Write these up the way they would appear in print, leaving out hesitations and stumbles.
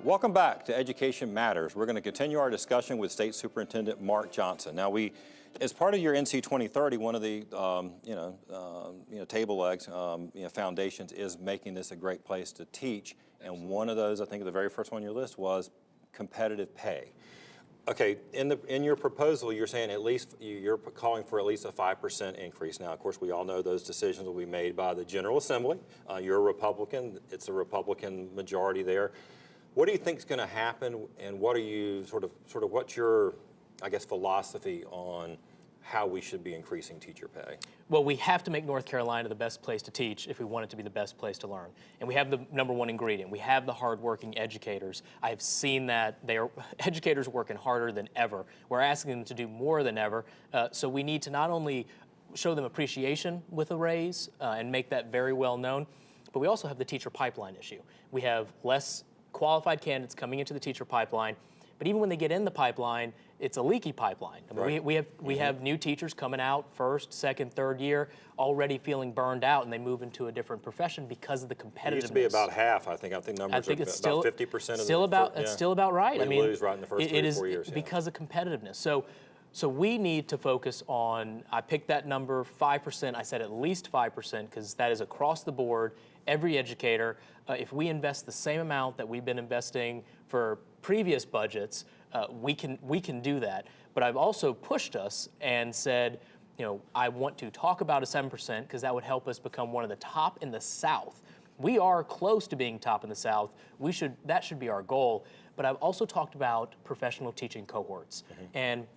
Welcome back to Education Matters. We're going to continue our discussion with State Superintendent Mark Johnson. Now, as part of your NC 2030, one of the table legs, foundations is making this a great place to teach. And one of those, I think, the very first one on your list was competitive pay. Okay, in your proposal, you're saying you're calling for at least a 5% increase. Now, of course, we all know those decisions will be made by the General Assembly. You're a Republican; it's a Republican majority there. What do you think is going to happen, and what are you what's your, I guess, philosophy on how we should be increasing teacher pay? Well, we have to make North Carolina the best place to teach if we want it to be the best place to learn. And we have the #1 ingredient. We have the hardworking educators. I've seen that educators are working harder than ever. We're asking them to do more than ever. So we need to not only show them appreciation with a raise and make that very well known, but we also have the teacher pipeline issue. We have less qualified candidates coming into the teacher pipeline, but even when they get in the pipeline, it's a leaky pipeline. I mean, right. we have new teachers coming out first, second, third year, already feeling burned out, and they move into a different profession because of the competitiveness. It used to be about half, I think. I think numbers are it's about 50% of it's still about right. We lose right in the first 3 or 4 years. Because of competitiveness. So we need to focus on, I picked that number, 5%. I said at least 5%, because that is across the board, every educator. If we invest the same amount that we've been investing for previous budgets, we can do that. But I've also pushed us and said, I want to talk about a 7% because that would help us become one of the top in the South. We are close to being top in the South. That should be our goal. But I've also talked about professional teaching cohorts. And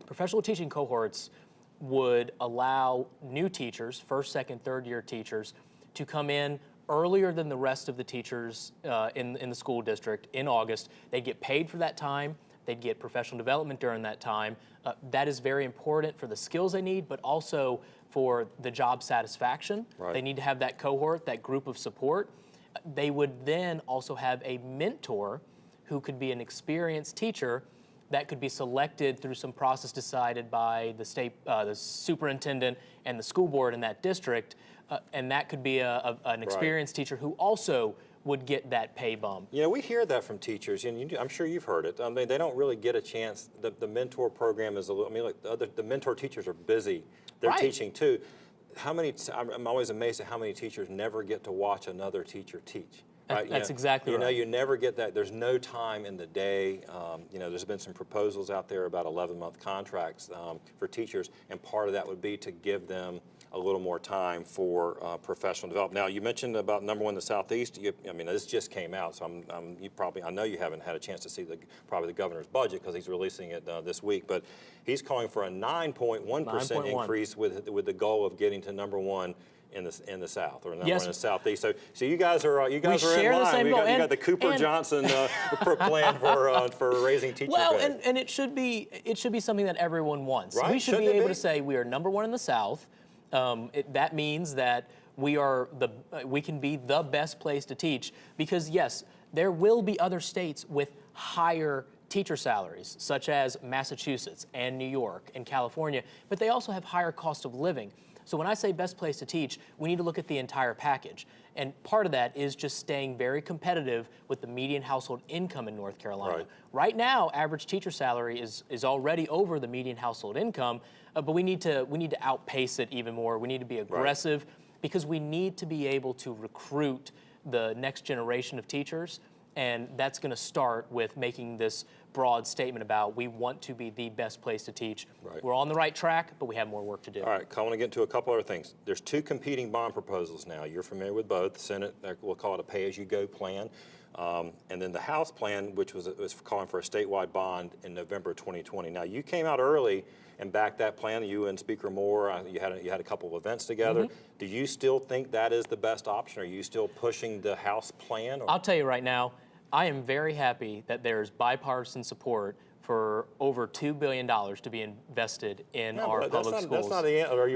professional teaching cohorts would allow new teachers, first, second, third year teachers, to come in earlier than the rest of the teachers in the school district in August. They'd get paid for that time. They'd get professional development during that time. That is very important for the skills they need, but also for the job satisfaction. Right. They need to have that cohort, that group of support. They would then also have a mentor who could be an experienced teacher that could be selected through some process decided by the superintendent and the school board in that district, and that could be an experienced teacher who also would get that pay bump. We hear that from teachers, and I'm sure you've heard it. I mean, they don't really get a chance. The mentor program is a little. I mean, the mentor teachers are busy. They're teaching too. I'm always amazed at how many teachers never get to watch another teacher teach. Right? That's exactly right. You never get that. There's no time in the day. There's been some proposals out there about 11-month contracts for teachers, and part of that would be to give them a little more time for professional development. Now, you mentioned about #1 in the Southeast. This just came out, so I know you haven't had a chance to see probably the governor's budget because he's releasing it this week. But he's calling for a 9.1% increase with the goal of getting to #1 in the South, or #1 in the Southeast. So you guys are in line. You got the Cooper Johnson plan for raising teacher pay. And it should be something that everyone wants. Right? We should be able to say we are #1 in the South. That means that we can be the best place to teach, because yes, there will be other states with higher teacher salaries, such as Massachusetts and New York and California, but they also have higher cost of living. So when I say best place to teach, we need to look at the entire package. And part of that is just staying very competitive with the median household income in North Carolina. Right now, average teacher salary is already over the median household income, but we need to outpace it even more. We need to be aggressive because we need to be able to recruit the next generation of teachers. And that's going to start with making this broad statement about we want to be the best place to teach. We're on the right track, but we have more work to do. All right, I want to get into a couple other things. There's 2 competing bond proposals now. You're familiar with both. The Senate, we'll call it a pay-as-you-go plan. And then the House plan, which was calling for a statewide bond in November 2020. Now, you came out early and backed that plan. You and Speaker Moore, you had a couple of events together. Do you still think that is the best option? Are you still pushing the House plan? I'll tell you right now, I am very happy that there's bipartisan support for over $2 billion to be invested in our public schools. That's not the answer. Are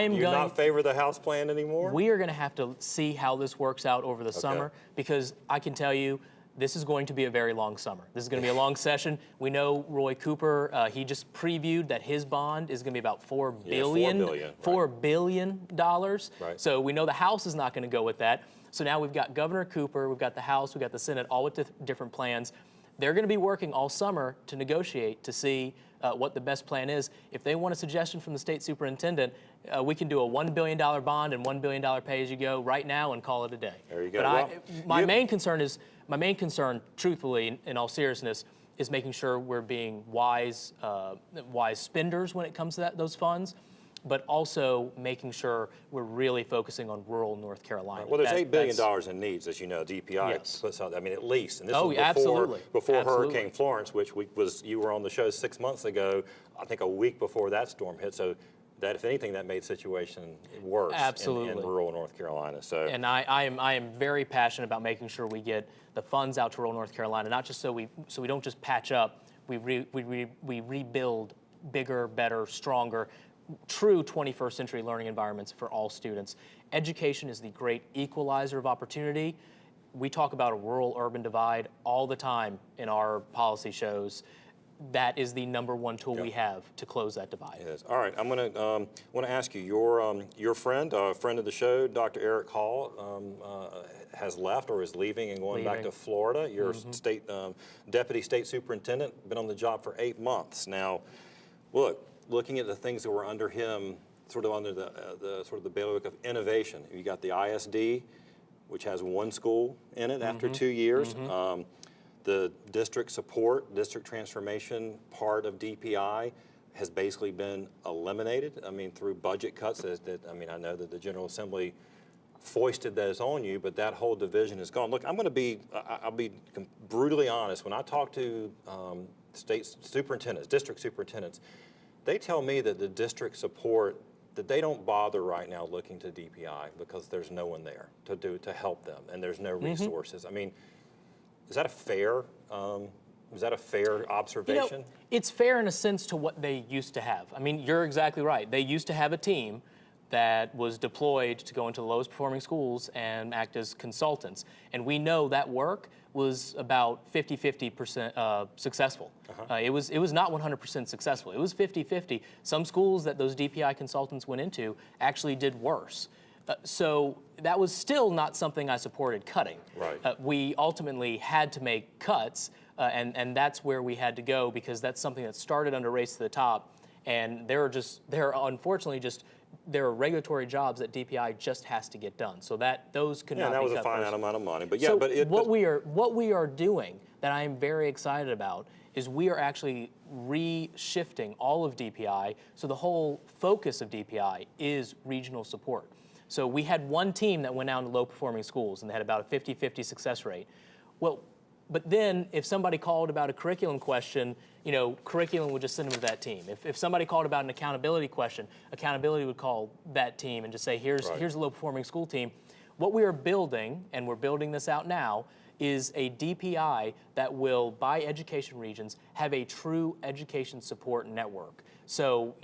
you not favor the House plan anymore? We are going to have to see how this works out over the summer, because I can tell you this is going to be a very long summer. This is going to be a long session. We know Roy Cooper, he just previewed that his bond is going to be about $4 billion. $4 billion. Right. So we know the House is not going to go with that. So now we've got Governor Cooper, we've got the House, we've got the Senate, all with different plans. They're going to be working all summer to negotiate to see what the best plan is. If they want a suggestion from the state superintendent, we can do a $1 billion bond and $1 billion pay-as-you-go right now and call it a day. There you go. But my main concern, truthfully, in all seriousness, is making sure we're being wise spenders when it comes to those funds, but also making sure we're really focusing on rural North Carolina. Well, there's $8 billion in needs, as you know. DPI puts out, I mean, at least. And this is before Hurricane Florence, which you were on the show 6 months ago, I think a week before that storm hit. So that, if anything, that made the situation worse in rural North Carolina. So, and I am very passionate about making sure we get the funds out to rural North Carolina, not just so we don't just patch up, we rebuild bigger, better, stronger, true 21st century learning environments for all students. Education is the great equalizer of opportunity. We talk about a rural-urban divide all the time in our policy shows. That is the #1 tool we have to close that divide. It is. All right, I'm going to want to ask you, your friend of the show, Dr. Eric Hall, has left or is leaving and going back to Florida. You're state deputy state superintendent, been on the job for 8 months now. Looking at the things that were under him, sort of under the bailiwick of innovation. You got the ISD, which has 1 school in it after 2 years. The district support, district transformation part of DPI has basically been eliminated. I mean, through budget cuts. I know that the General Assembly foisted those on you, but that whole division is gone. Look, I'll be brutally honest. When I talk to state superintendents, district superintendents, they tell me that the district support, that they don't bother right now looking to DPI because there's no one there to help them, and there's no resources. I mean, is that a fair observation? You know, it's fair in a sense to what they used to have. I mean, you're exactly right. They used to have a team that was deployed to go into the lowest performing schools and act as consultants. And we know that work was about 50-50% successful. It was not 100% successful. It was 50-50. Some schools that those DPI consultants went into actually did worse. So that was still not something I supported cutting. Right. We ultimately had to make cuts, and that's where we had to go because that's something that started under Race to the Top, and there are regulatory jobs that DPI just has to get done. So those could not be cut. Yeah, that was a finite amount of money. But yeah, so what we are doing that I am very excited about is we are actually reshifting all of DPI. So the whole focus of DPI is regional support. So we had one team that went out to low-performing schools, and they had about a 50-50 success rate. Well, but then if somebody called about a curriculum question, curriculum would just send them to that team. If somebody called about an accountability question, accountability would call that team and just say, here's a low-performing school team. What we are building, and we're building this out now, is a DPI that will, by education regions, have a true education support network. So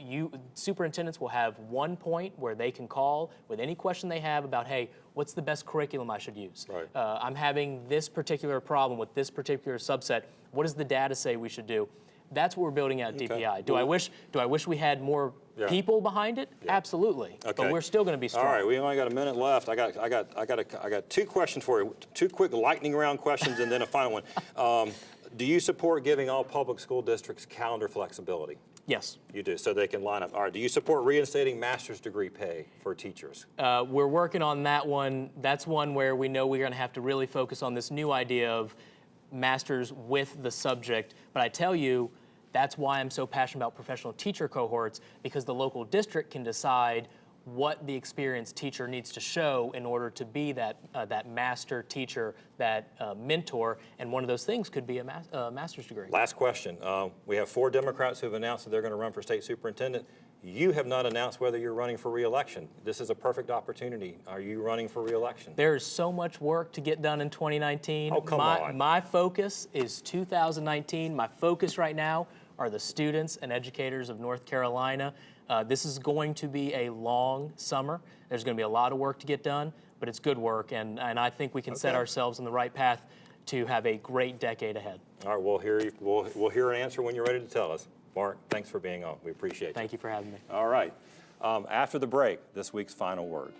superintendents will have one point where they can call with any question they have about, hey, what's the best curriculum I should use? Right. I'm having this particular problem with this particular subset. What does the data say we should do? That's what we're building at DPI. Do I wish we had more people behind it? Yeah. Absolutely. Okay. But we're still going to be strong. All right, we only got a minute left. I got 2 questions for you. 2 quick lightning round questions and then a final one. Do you support giving all public school districts calendar flexibility? Yes. You do, so they can line up. All right, do you support reinstating master's degree pay for teachers? We're working on that one. That's one where we know we're going to have to really focus on this new idea of masters with the subject. But I tell you, that's why I'm so passionate about professional teacher cohorts, because the local district can decide what the experienced teacher needs to show in order to be that master teacher, that mentor, and one of those things could be a master's degree. Last question. We have 4 Democrats who have announced that they're going to run for state superintendent. You have not announced whether you're running for re-election. This is a perfect opportunity. Are you running for re-election? There's so much work to get done in 2019. Oh, come on. My focus is 2019. My focus right now are the students and educators of North Carolina. This is going to be a long summer. There's going to be a lot of work to get done, but it's good work, and I think we can set ourselves on the right path to have a great decade ahead. All right, we'll hear an answer when you're ready to tell us. Mark, thanks for being on. We appreciate it. Thank you for having me. All right. After the break, this week's final word.